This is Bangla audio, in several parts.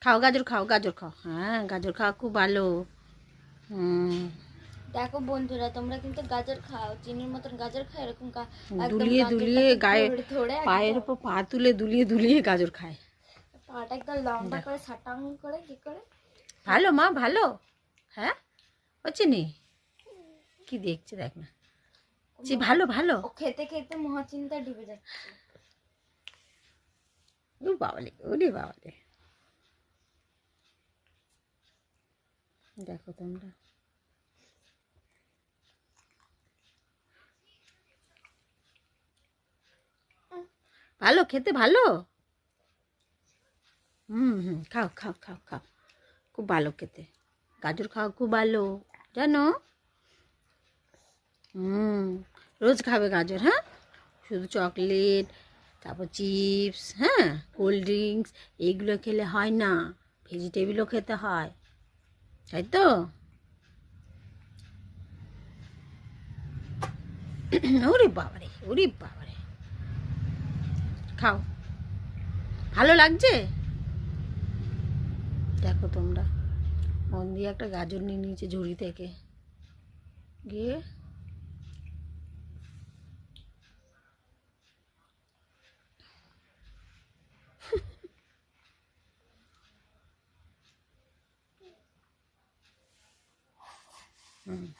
খাও গাজর খাও, গাজর খাও। হ্যাঁ, গাজর খাওয়া খুব ভালো। দেখো বন্ধুরা, তোমরা কিন্তু গাজর খাও, চিনির মতন গাজর খাও, এরকম একদম দুলিয়ে দুলিয়ে গাজরটাকে গায়ে ধরে ধরে পায়ের একদম উপর পা তুলে দুলিয়ে দুলিয়ে গাজর খায়। পাটা একদম লম্বা দেখো করে সাটাং করে কি করে। ভালো মা, ভালো। হ্যাঁ হচ্ছে নি, কি দেখছে দেখ না, যে ভালো ভালো। ও খেতে খেতে মহাচিন্তা ডুবে যাচ্ছে। ও বাবালে, ওরে বাবালে, দেখো তোমরা। ভালো খেতে, ভালো। খাও খাও খাও খাও, খুব ভালো খেতে। গাজর খাওয়া খুব ভালো, জানো। রোজ খাবে গাজর, হ্যাঁ। শুধু চকলেট, তারপর চিপস, হ্যাঁ, কোল্ড ড্রিঙ্কস, এইগুলো খেলে হয় না, ভেজিটেবিলও খেতে হয়, তাই তো। ওরে বাবারে, ওরে বাবারে, খাও, ভালো লাগছে। দেখো তোমরা, মন দিয়ে একটা গাজর নিয়ে নিয়েছে ঝুড়ি থেকে, গিয়ে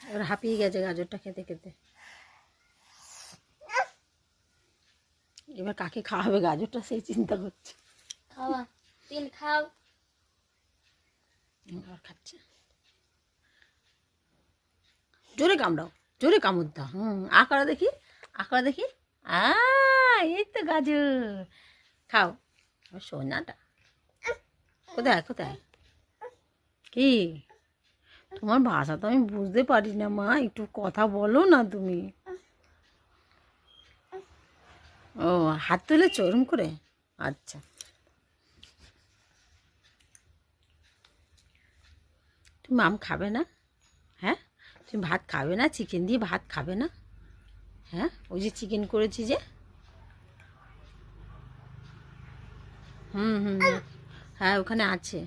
এবার হাঁপিয়ে গেছে গাজরটা খেতে খেতে। এবার কাকে খাওয়াবে গাজরটা সেই চিন্তা করছে। খাওয়া তিল খাও। আর খাচ্ছে, জোরে কামড়াও, জোরে কামড় দাও। আঁকড়া দেখি, আঁকড়া দেখি। আ এই তো গাজর, খাও। সোনাটা কোথায় কোথায়, কি তোমার ভাষা তো আমি বুঝতে পারি না মা, একটু কথা বলো না তুমি। ও, হাত তুলে চরম করে, আচ্ছা। তুমি আম খাবে না? হ্যাঁ, তুমি ভাত খাবে না? চিকেন দিয়ে ভাত খাবে না? হ্যাঁ, ওই যে চিকেন করেছি যে। হুম হুম হুম, হ্যাঁ ওখানে আছে,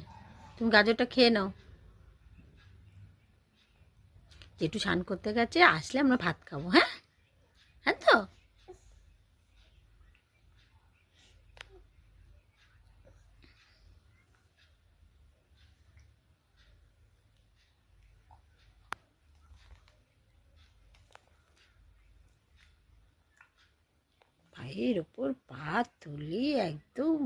তুমি গাজরটা খেয়ে নাও। একটু স্নান করতে গেছে, আসলে আমরা ভাত খাবো, হ্যাঁ। হ্যাঁ তো, পায়ের ওপর পা তুলে একদম